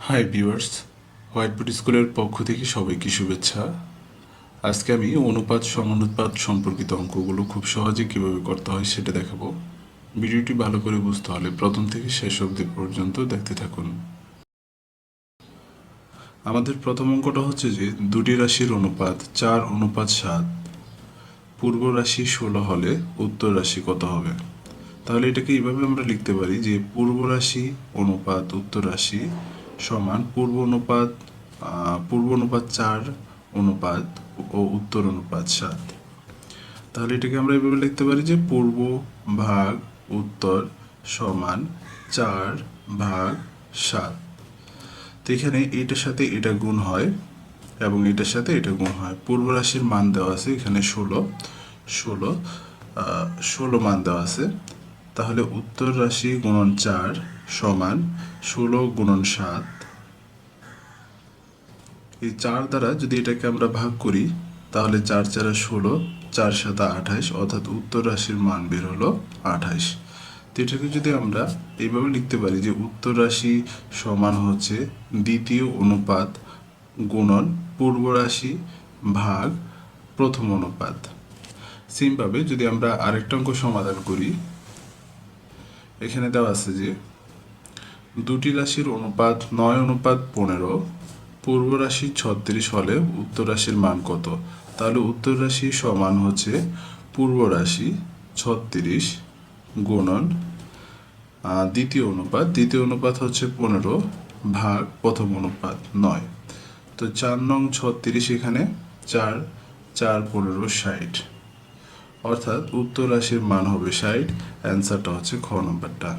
Hi viewers, whiteboard স্কুলের পক্ষ থেকে সবাইকে শুভেচ্ছা। আজকে আমি অনুপাত সমানুপাত সম্পর্কিত অঙ্কগুলো খুব সহজে কিভাবে করতে হয় সেটা দেখাবো। ভিডিওটি ভালো করে বুঝতে হলে প্রথম থেকে শেষ অবধি পর্যন্ত দেখতে থাকুন। আমাদের প্রথম অঙ্কটা হচ্ছে যে দুটি রাশির অনুপাত 4:7, পূর্ব রাশি 16 হলে উত্তর রাশি কত হবে। তাহলে এটাকে এইভাবে আমরা লিখতে পারি যে পূর্ব রাশি অনুপাত উত্তর রাশি সমান পূর্ব অনুপাত 4 অনুপাত ও উত্তর অনুপাত 7। তাহলে এটাকে আমরা এইভাবে লিখতে পারি যে পূর্ব ভাগ উত্তর সমান 4/7। তো এখানে এটার সাথে এটা গুণ হয় এবং এটার সাথে এটা গুণ হয়। পূর্ব রাশির মান দেওয়া আছে এখানে 16 মান দেওয়া আছে। তাহলে উত্তর রাশি গুণন 4 সমান 16 গুণন 7। এই 4 দ্বারা যদি এটাকে আমরা ভাগ করি তাহলে 4 4 16, 4 7 28, অর্থাৎ উত্তর রাশির মান বের হলো 28। তো এটাকে যদি আমরা এইভাবে লিখতে পারি যে উত্তর রাশি সমান হচ্ছে দ্বিতীয় অনুপাত গুণন পূর্ব রাশি ভাগ প্রথম অনুপাত। সেমভাবে যদি আমরা আরেকটা অঙ্ক সমাধান করি, এখানে দেওয়া আছে যে দুটি রাশির অনুপাত 9:15, পূর্ব রাশি 36 হলে উত্তর রাশির মান কত। তাহলে উত্তর রাশি সমান হচ্ছে পূর্ব রাশি 36 গুণন দ্বিতীয় অনুপাত হচ্ছে 15 ভাগ প্রথম অনুপাত 9। তো 4 নং 36 এখানে 4 4 15 60, অর্থাৎ উত্তর রাশির মান হবে 60। অ্যান্সারটা হচ্ছে খ নম্বরটা।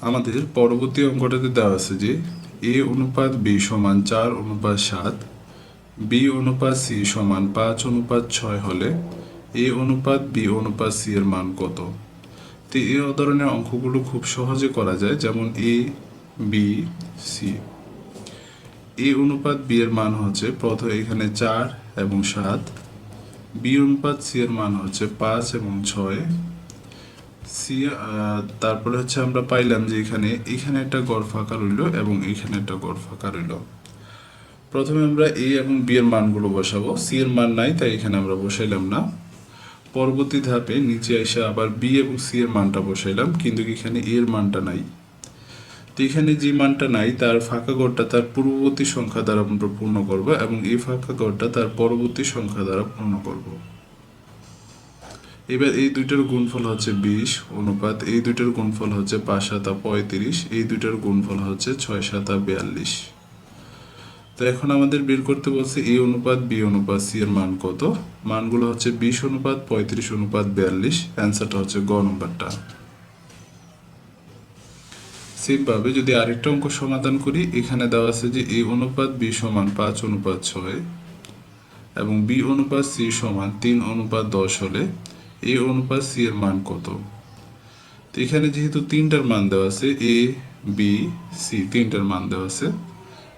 আমাদের পরবর্তী অঙ্কটাতে দেওয়া আছে যে a অনুপাত b সমান 4:7, b অনুপাত c সমান 5:6 হলে a অনুপাত b অনুপাত c এর মান কত। তো এই ধরনের অঙ্কগুলো খুব সহজে করা যায়, যেমন a b c। a অনুপাত b এর মান হচ্ছে প্রথমে এখানে 4 এবং 7, b অনুপাত c এর মান হচ্ছে 5 এবং 6, সি তারপরে হচ্ছে আমরা পাইলাম যে এখানে একটা গড় ফাঁকা রইল এবং এখানে একটা গড় ফাঁকা রইল। প্রথমে আমরা এ এবং বি এর মানগুলো বসাবো। সি এর মান নাই তাই এখানে আমরা বসাইলাম না। পরবর্তী ধাপে নিচে এসে আবার বি এবং সি এর মানটা বসাইলাম, কিন্তু এখানে এর মানটা নাই। তো এখানে যে মানটা নাই তার ফাঁকা গড়টা তার পূর্ববর্তী সংখ্যা দ্বারা আমরা পূর্ণ করব এবং এই ফাঁকা গড়টা তার পরবর্তী সংখ্যা দ্বারা পূর্ণ করব। এবার এই দুইটার গুণফল হচ্ছে 20 অনুপাত এই দুইটার গুণফল হচ্ছে 5 7 35, এই দুইটার গুণফল হচ্ছে 6 7 42। তো এখন আমাদের বের করতে বলছে এ অনুপাত বি অনুপাত সি এর মান কত। মানগুলো হচ্ছে 20 অনুপাত 35 অনুপাত 42। অ্যান্সারটা হচ্ছে গ নম্বরটা। সেমভাবে যদি আরেকটা অঙ্ক সমাধান করি, এখানে দেওয়া আছে যে এ অনুপাত বি সমান 5:6 এবং বি অনুপাত সি সমান 3:10 হলে এ অনুপাত সি এর মান কত। তো এখানে যেহেতু তিনটার মান দেওয়া আছে, এ বি সি তিনটার মান দেওয়া আছে,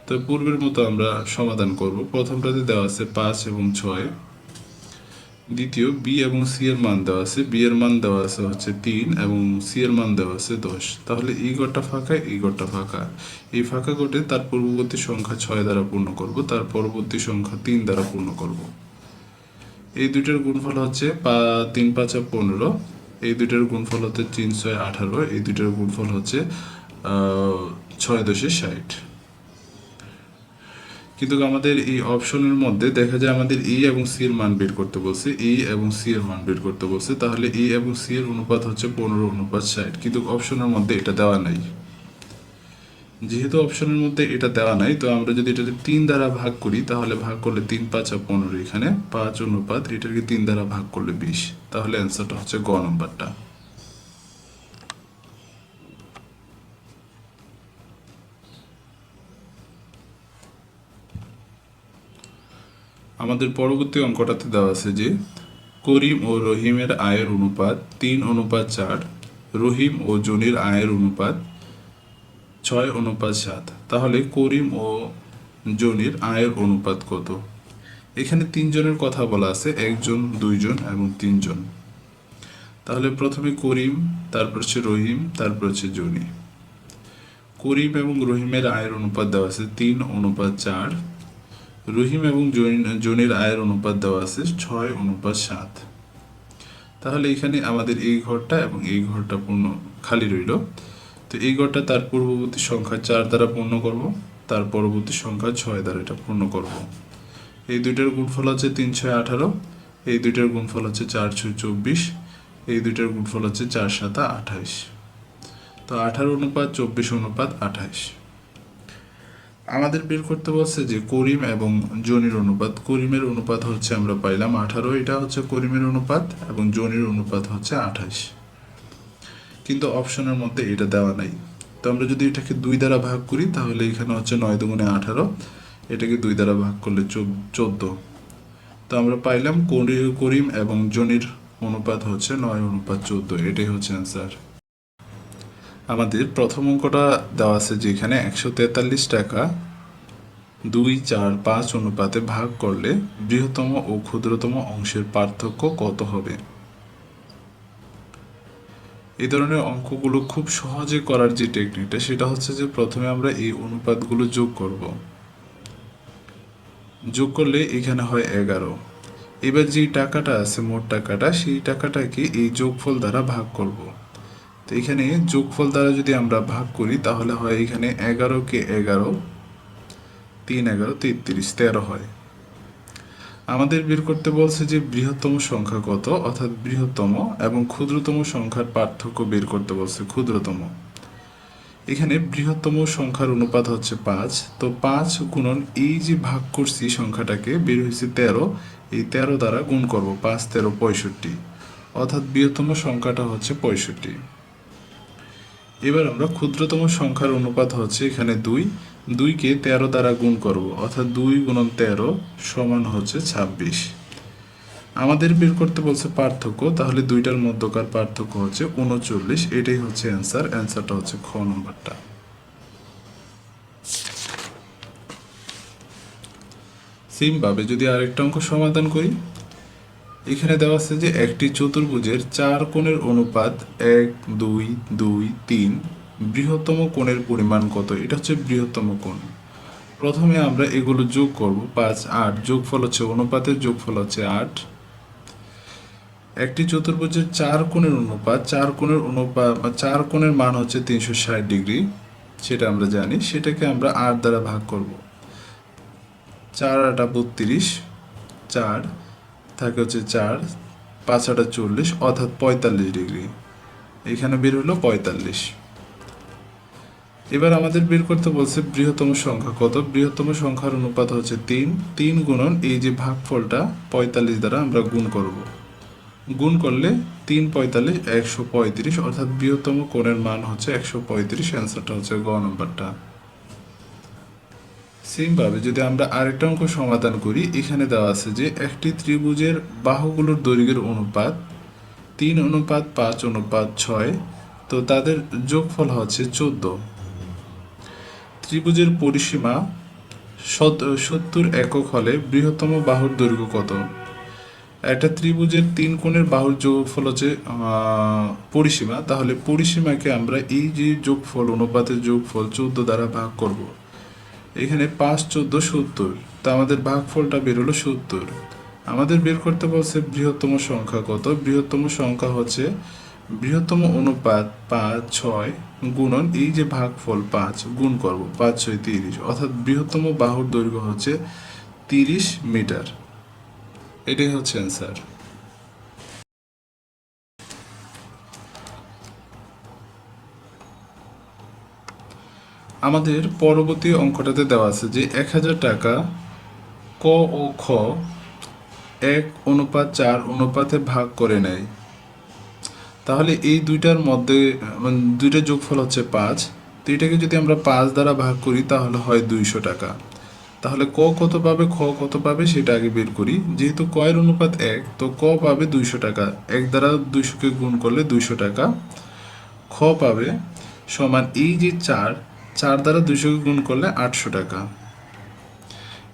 তো পূর্বের মতো আমরা সমাধান করব। প্রথমটাতে দেওয়া আছে 5 এবং 6, দ্বিতীয় বি এবং সি এর মান দেওয়া আছে, বি এর মান দেওয়া আছে হচ্ছে 3 এবং সি এর মান দেওয়া আছে 10। তাহলে এই ঘরটা ফাঁকা, এই ঘরটা ফাঁকা। এই ফাঁকা ঘটে তার পূর্ববর্তী সংখ্যা 6 দ্বারা পূর্ণ করব, তার পরবর্তী সংখ্যা 3 দ্বারা পূর্ণ করব। এই দুইটার গুণফল হচ্ছে 3 5 15, এই দুইটার গুণফল হচ্ছে 3 6 18, এই দুইটার গুণফল হচ্ছে 6 10 60। কিন্তু আমাদের এই অপশনের মধ্যে দেখা যায় আমাদের এ এবং সি এর মান বের করতে বলছে, এ এবং সি এর মান বের করতে বলছে। তাহলে এ এবং সি এর অনুপাত হচ্ছে 15:60, কিন্তু অপশনের মধ্যে এটা দেওয়া নাই। যেহেতু অপশনের মধ্যে এটা দেওয়া নাই, তো আমরা যদি এটাকে 3 দ্বারা ভাগ করি তাহলে ভাগ করলে 3 5 15, এখানে 5 অনুপাত এটাকে 3 দ্বারা ভাগ করলে 20। তাহলে অ্যান্সারটা হচ্ছে গ নম্বরটা। আমাদের পরবর্তী অঙ্কটাতে দেওয়া আছে যে করিম ও রহিমের আয়ের অনুপাত 3:4, রহিম ও জনির আয়ের অনুপাত 6:7। তাহলে করিম ও জনির আয়ের অনুপাত কত। এখানে 3 জনের কথা বলা আছে, 1 জন 2 জন এবং 3 জন। তাহলে প্রথমে করিম, তারপর হচ্ছে রহিম, তারপর হচ্ছে জনি। করিম এবং রহিমের আয়ের অনুপাত দেওয়া আছে 3:4। রহিম এবং জনির আয়ের অনুপাত দেওয়া আছে 6:7। তাহলে এখানে আমাদের এই ঘরটা এবং এই ঘরটা পূর্ণ খালি রইল। তো এই ঘরটা তার পূর্ববর্তী সংখ্যা 4 দ্বারা পূর্ণ করব, তার পরবর্তী সংখ্যা 6 দ্বারা এটা পূর্ণ করব। এই দুইটার গুণফল হচ্ছে 3 6 18, এই দুইটার গুণফল হচ্ছে 4 6 24, এই দুইটার গুণফল হচ্ছে 4 7 28। তো 18:24:28। আমাদের বের করতে বলছে যে করিম এবং জনির অনুপাত। করিমের অনুপাত হচ্ছে আমরা পাইলাম 18, এটা হচ্ছে করিমের অনুপাত, এবং জনির অনুপাত হচ্ছে 28। কিন্তু অপশনের মধ্যে এটা দেওয়া নাই। তো আমরা যদি এটাকে 2 দ্বারা ভাগ করি তাহলে এখানে হচ্ছে 9 দুগুণে 18, এটাকে 2 দ্বারা ভাগ করলে 14। তো আমরা পাইলাম করিম এবং জনির অনুপাত হচ্ছে 9:14। এটাই হচ্ছে অ্যান্সার। আমাদের প্রথম অঙ্কটা দেওয়া আছে যেখানে 143 টাকা 2 4 5 অনুপাতে ভাগ করলে বৃহত্তম ও ক্ষুদ্রতম অংশের পার্থক্য কত হবে। এই ধরনের অঙ্কগুলো খুব সহজে করার যে টেকনিকটা সেটা হচ্ছে যে প্রথমে আমরা এই অনুপাতগুলো যোগ করব। যোগ করলে এখানে হয় 11। এবার যে টাকাটা আছে মোট টাকাটা, সেই টাকাটাকে এই যোগফল দ্বারা ভাগ করব। তো এখানে যোগফল দ্বারা যদি আমরা ভাগ করি তাহলে হয় এখানে 11 কে 11, 3 11 33, 13 হয়। আমাদের বের করতে বলছে যে বৃহত্তম সংখ্যা কত, অর্থাৎ বৃহত্তম এবং ক্ষুদ্রতম সংখ্যার পার্থক্য বের করতে বলছে। ক্ষুদ্রতম, এখানে বৃহত্তম সংখ্যার অনুপাত হচ্ছে 5। তো 5 গুণন এই যে ভাগ করছি সংখ্যাটাকে বের হয়েছে 13, এই 13 দ্বারা গুণ করব। 5 13 65, অর্থাৎ বৃহত্তম সংখ্যাটা হচ্ছে 65। এবার আমরা ক্ষুদ্রতম সংখ্যার অনুপাত হচ্ছে এখানে 2, 2কে 13 দ্বারা গুণ করব, অর্থাৎ 2 গুণন 13 সমান হচ্ছে 26। আমাদের বের করতে বলছে পার্থক্য, তাহলে দুইটার মধ্যকার পার্থক্য হচ্ছে 39। এটাই হচ্ছে অ্যান্সার। অ্যান্সারটা হচ্ছে খ নম্বরটা। সেমভাবে যদি আরেকটা অঙ্ক সমাধান করি, এখানে দেওয়া আছে যে একটি চতুর্ভুজের 4 কোণের অনুপাত 1 2 2 3, বৃহত্তম কোণের পরিমাণ কত। এটা হচ্ছে বৃহত্তম কোণ। প্রথমে আমরা এগুলো যোগ করব। 5 8, যোগফল হচ্ছে অনুপাতের যোগফল হচ্ছে 8। একটি চতুর্ভুজের 4 কোণের অনুপাত, 4 কোণের মান হচ্ছে 360 ডিগ্রি, সেটা আমরা জানি। সেটাকে আমরা 8 দ্বারা ভাগ করব। 4 8 32, 4 থাকে হচ্ছে 4, 5 8 40, অর্থাৎ 45 ডিগ্রি। এখানে বের হলো 45। এবার আমাদের বের করতে বলছে বৃহত্তম সংখ্যা কত। বৃহত্তম সংখ্যার অনুপাত হচ্ছে 3। 3 গুণন এই যে ভাগফলটা 45 দ্বারা আমরা গুণ করব। গুণ করলে 3 45 135, অর্থাৎ বৃহত্তম কোণের মান হচ্ছে 135। অ্যান্সারটা হচ্ছে গ নম্বরটা। সেমভাবে যদি আমরা আরেকটা অঙ্ক সমাধান করি, এখানে দেওয়া আছে যে একটি ত্রিভুজের বাহুগুলোর দৈর্ঘ্যের অনুপাত 3:5:6, তো তাদের যোগফল হচ্ছে 14। ত্রিভুজের পরিসীমা 70 একক হলে বৃহত্তম বাহুর দৈর্ঘ্য কত। একটা ত্রিভুজের 3 কোণের বাহুর যোগফল হচ্ছে পরিসীমা, তাহলে পরিসীমাকে আমরা এই যে যোগফল, অনুপাতের যোগফল 14 দ্বারা ভাগ করব। এখানে 5 14 70, তা আমাদের ভাগফলটা বের হলো 70। আমাদের বের করতে বলছে বৃহত্তম সংখ্যা কত। বৃহত্তম সংখ্যা হচ্ছে বৃহত্তম অনুপাত 5 6 গুণন এই যে ভাগফল 5 গুণ করব, 5 6 30, অর্থাৎ বৃহত্তম বাহুর দৈর্ঘ্য হচ্ছে 30 মিটার। এটাই হচ্ছে অ্যান্সার। আমাদের পরবর্তী অঙ্কটাতে দেওয়া আছে যে 1000 টাকা ক ও খ 1:4 অনুপাতে ভাগ করে নেয়। তাহলে এই দুইটার মধ্যে দুইটা যোগফল হচ্ছে 5। তো এটাকে যদি আমরা 5 দ্বারা ভাগ করি তাহলে হয় 200 টাকা। তাহলে ক কত পাবে, খ কত পাবে সেটা আগে বের করি। যেহেতু ক এর অনুপাত 1, তো ক পাবে 200 টাকা। 1 দ্বারা 200কে গুণ করলে 200 টাকা। খ পাবে সমান এই যে 4 দ্বারা 200কে গুণ করলে 800 টাকা।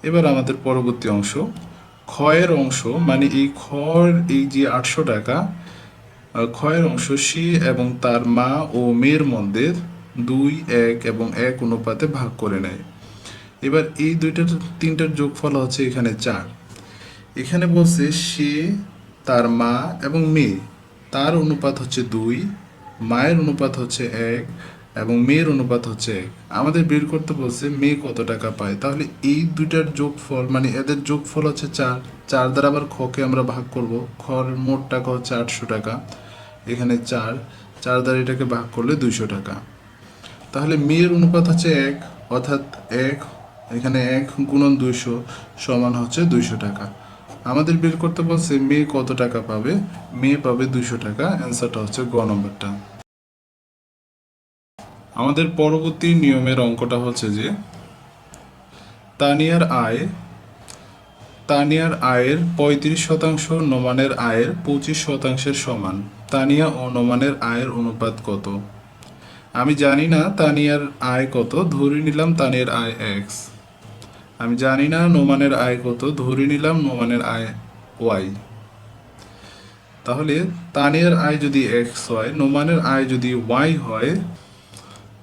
এবার আমাদের পরবর্তী অংশ, খ এর অংশ মানে এই খর এই যে 800 টাকা ক্ষয়ের অংশ সে এবং তার মা ও মেয়ের মধ্যে 2, 1 এবং 1 অনুপাতে ভাগ করে নেয়। এবার এই তিনটার যোগফল হচ্ছে এখানে 4। এখানে বলছে সে, তার মা এবং মেয়ে, তার অনুপাত হচ্ছে 2, মায়ের অনুপাত হচ্ছে 1 এবং মেয়ের অনুপাত হচ্ছে 1। আমাদের বের করতে বলছে মেয়ে কত টাকা পায়। তাহলে এই দুইটার যোগফল মানে এদের যোগফল হচ্ছে 4। 4 দ্বারা আবার খকে আমরা ভাগ করব। খর মোট টাকা হচ্ছে 800 টাকা। এখানে 4 দ্বারা এটাকে ভাগ করলে 200 টাকা। তাহলে মেয়ের অনুপাত হচ্ছে 1, অর্থাৎ 1 এখানে 1 গুণন 200 সমান হচ্ছে 200 টাকা। আমাদের বের করতে বলছে মেয়ে কত টাকা পাবে। মেয়ে পাবে 200 টাকা। অ্যান্সারটা হচ্ছে গ নম্বরটা। আমাদের পরবর্তী নিয়মের অঙ্কটা হচ্ছে যে তানিয়ার আয়ের 35% নোমানের আয়ের 25%-এর সমান। তানিয়া ও নোমানের আয়ের অনুপাত কত? আমি জানি না তানিয়ার আয় কত, ধরে নিলাম তানিয়ার আয় x। আমি জানি না নোমানের আয় কত, ধরে নিলাম নোমানের আয় y। তাহলে তানিয়ার আয় যদি x হয়, নোমানের আয় যদি y হয়,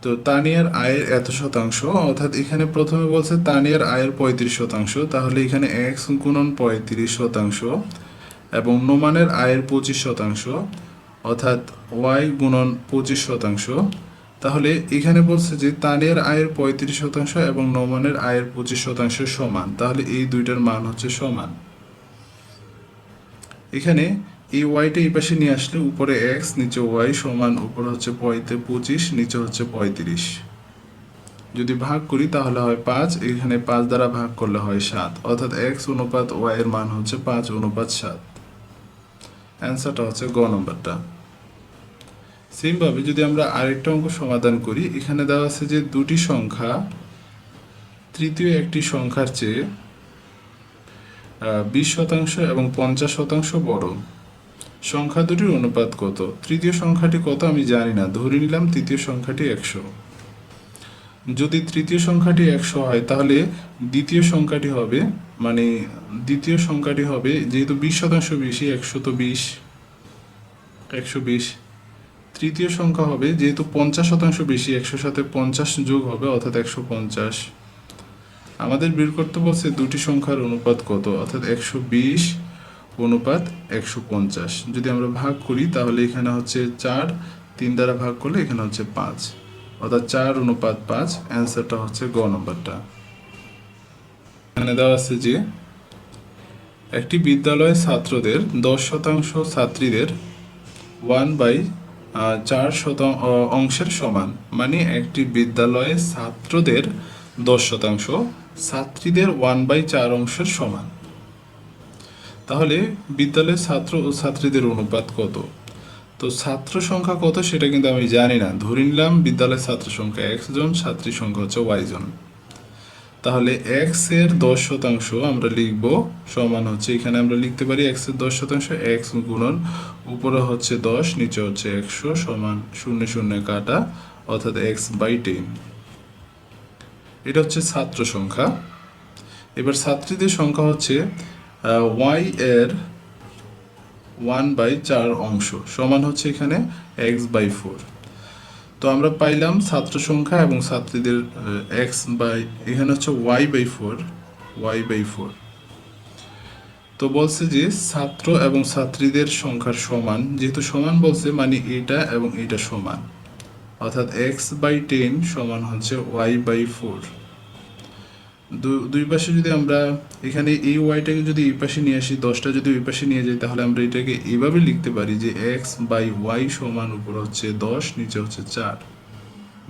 তো তানিয়ার আয়ের এত শতাংশ, অর্থাৎ এখানে প্রথমে বলছে তানিয়ার আয়ের 35%, তাহলে এখানে x গুণন 35% এবং নোমানের আয়ের 25%, অর্থাৎ y গুণন 25%। তাহলে এখানে বলছে যে তানিয়ার আয়ের 35% এবং নোমানের আয়ের 25% সমান। তাহলে এই দুইটার মান হচ্ছে সমান। এখানে এই ওয়াইটা এই পাশে নিয়ে আসলে উপরে x নিচে y সমান, উপরে হচ্ছে 25 নিচে হচ্ছে 35। যদি ভাগ করি তাহলে হয় 5, এখানে 5 দ্বারা ভাগ করলে হয় 7, অর্থাৎ x অনুপাত y এর মান হচ্ছে 5:7। অ্যান্সারটা হচ্ছে গ নম্বরটা। সেমভাবে যদি আমরা আরেকটা অঙ্ক সমাধান করি, এখানে দেওয়া আছে যে দুটি সংখ্যা তৃতীয় একটি সংখ্যার চেয়ে 20% এবং 50% বড়। সংখ্যা দুটির অনুপাত কত? তৃতীয় সংখ্যাটি কত আমি জানি না, ধরে নিলাম তৃতীয় সংখ্যাটি 100। যদি তৃতীয় সংখ্যাটি 100 হয়, তাহলে দ্বিতীয় সংখ্যাটি হবে, যেহেতু 20% বেশি, 100 তো 120। তৃতীয় সংখ্যা হবে যেহেতু 50% বেশি, 100 সাথে 50 যোগ হবে, অর্থাৎ 150। আমাদের বের করতে বলছে দুটি সংখ্যার অনুপাত কত, অর্থাৎ 120 অনুপাত 150। যদি আমরা ভাগ করি তাহলে এখানে হচ্ছে 4, 3 দ্বারা ভাগ করলে এখানে হচ্ছে 5, অর্থাৎ 4:5। অ্যান্সারটা হচ্ছে গ নম্বরটা। এখানে দেওয়া আছে যে একটি বিদ্যালয়ে ছাত্রদের 10% ছাত্রীদের 1/4 অংশের সমান। মানে একটি বিদ্যালয়ে ছাত্রদের 10% ছাত্রীদের 1/4 অংশের সমান। তাহলে বিদ্যালয়ের ছাত্র ও ছাত্রীদের অনুপাত কত? তো ছাত্র সংখ্যা কত সেটা কিন্তু আমি জানি না, ধরে নিলাম বিদ্যালয়ের ছাত্র সংখ্যা x জন, ছাত্রী সংখ্যা হচ্ছে y জন। তাহলে x এর 10% আমরা লিখব সমান হচ্ছে, এখানে আমরা লিখতে পারি x এর 10% x গুণন উপরে হচ্ছে 10 নিচে হচ্ছে 100 সমান 0 0 কাটা, অর্থাৎ x/10। এটা হচ্ছে ছাত্র সংখ্যা। এবার ছাত্রীদের সংখ্যা হচ্ছে y এর 1/4 অংশ সমান হচ্ছে এখানে x/4। তো আমরা পাইলাম ছাত্র সংখ্যা এবং ছাত্রীদের এখানে হচ্ছে y/4। তো বলছে যে ছাত্র এবং ছাত্রীদের সংখ্যার সমান, যেহেতু সমান বলছে মানে এটা এবং এটা সমান, অর্থাৎ x/10 সমান হচ্ছে y/4। দুই পাশে যদি আমরা এখানে এই ওয়াইটাকে যদি এই পাশে নিয়ে আসি, 10টা যদি ওই পাশে নিয়ে যাই, তাহলে আমরা এটাকে এইভাবে লিখতে পারি যে x/y সমান উপরে হচ্ছে 10 নিচে হচ্ছে 4।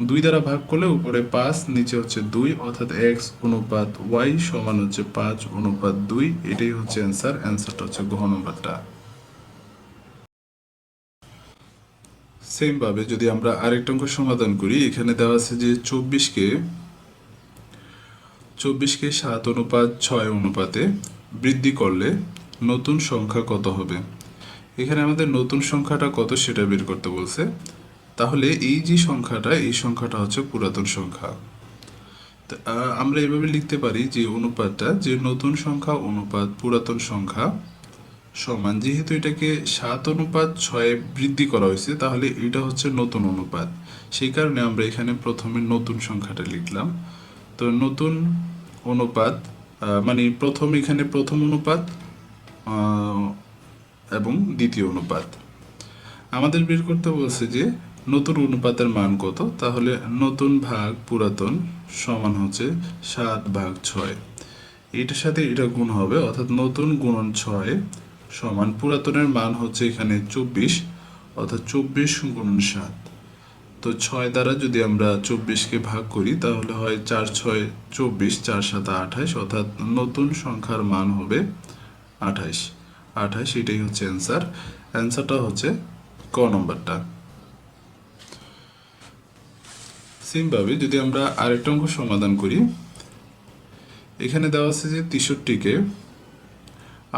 2 দ্বারা ভাগ করলে উপরে 5 নিচে হচ্ছে 2, অর্থাৎ x অনুপাত y সমান হচ্ছে 5:2। এটাই হচ্ছে অ্যান্সার। অ্যান্সারটা হচ্ছে ঘ নম্বরটা। সেম ভাবে যদি আমরা আরেকটা অঙ্ক সমাধান করি, এখানে দেওয়া আছে যে 24কে 7:6 অনুপাতে বৃদ্ধি করলে নতুন সংখ্যা কত হবে? এখানে আমাদের নতুন সংখ্যাটা কত সেটা বের করতে বলছে। তাহলে এই যে সংখ্যাটা, এই সংখ্যাটা হচ্ছে পুরাতন সংখ্যা। আমরা এভাবে লিখতে পারি যে অনুপাতটা, যে নতুন সংখ্যা অনুপাত পুরাতন সংখ্যা সমান, যেহেতু এটাকে 7:6 বৃদ্ধি করা হয়েছে তাহলে এটা হচ্ছে নতুন অনুপাত, সেই কারণে আমরা এখানে প্রথমে নতুন সংখ্যাটা লিখলাম। তো নতুন অনুপাত মানে এখানে প্রথম অনুপাত এবং দ্বিতীয় অনুপাত আমাদের বের করতে বলছে যে নতুন অনুপাতের মান কত, তাহলে নতুন ভাগ পুরাতন সমান হচ্ছে 7/6। এটার সাথে এটা গুণ হবে, অর্থাৎ নতুন গুণন 6 সমান পুরাতনের মান হচ্ছে এখানে 24, অর্থাৎ 24 × 7। তো 6 দ্বারা যদি আমরা 24কে ভাগ করি তাহলে হয় 4×6 24, 4×7 28, অর্থাৎ নতুন সংখ্যার মান হবে 28। এটাই হচ্ছে অ্যান্সারটা হচ্ছে ক নম্বরটা। সেমভাবে যদি আমরা আরেকটা অঙ্ক সমাধান করি, এখানে দেওয়া আছে যে 63কে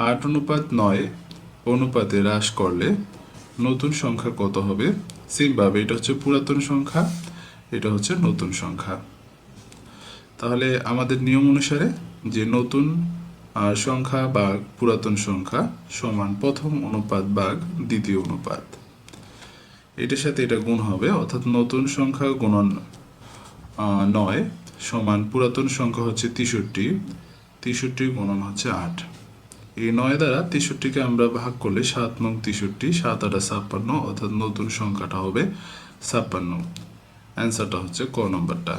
8:9 অনুপাতে হ্রাস করলে নতুন সংখ্যা কত হবে। সেমভাবে এটা হচ্ছে পুরাতন সংখ্যা, এটা হচ্ছে নতুন সংখ্যা। তাহলে আমাদের নিয়ম অনুসারে যে নতুন সংখ্যা ভাগ পুরাতন সংখ্যা সমান প্রথম অনুপাত ভাগ দ্বিতীয় অনুপাত, এটার সাথে এটা গুণ হবে, অর্থাৎ নতুন সংখ্যা গুণন 9 সমান পুরাতন সংখ্যা হচ্ছে 63 গুণন হচ্ছে 8। এই 9 দ্বারা 63কে আমরা ভাগ করলে 7×9 = 63, 7×8 = 56, অর্থাৎ নতুন সংখ্যাটা হবে 56। অ্যান্সারটা হচ্ছে ক নম্বরটা।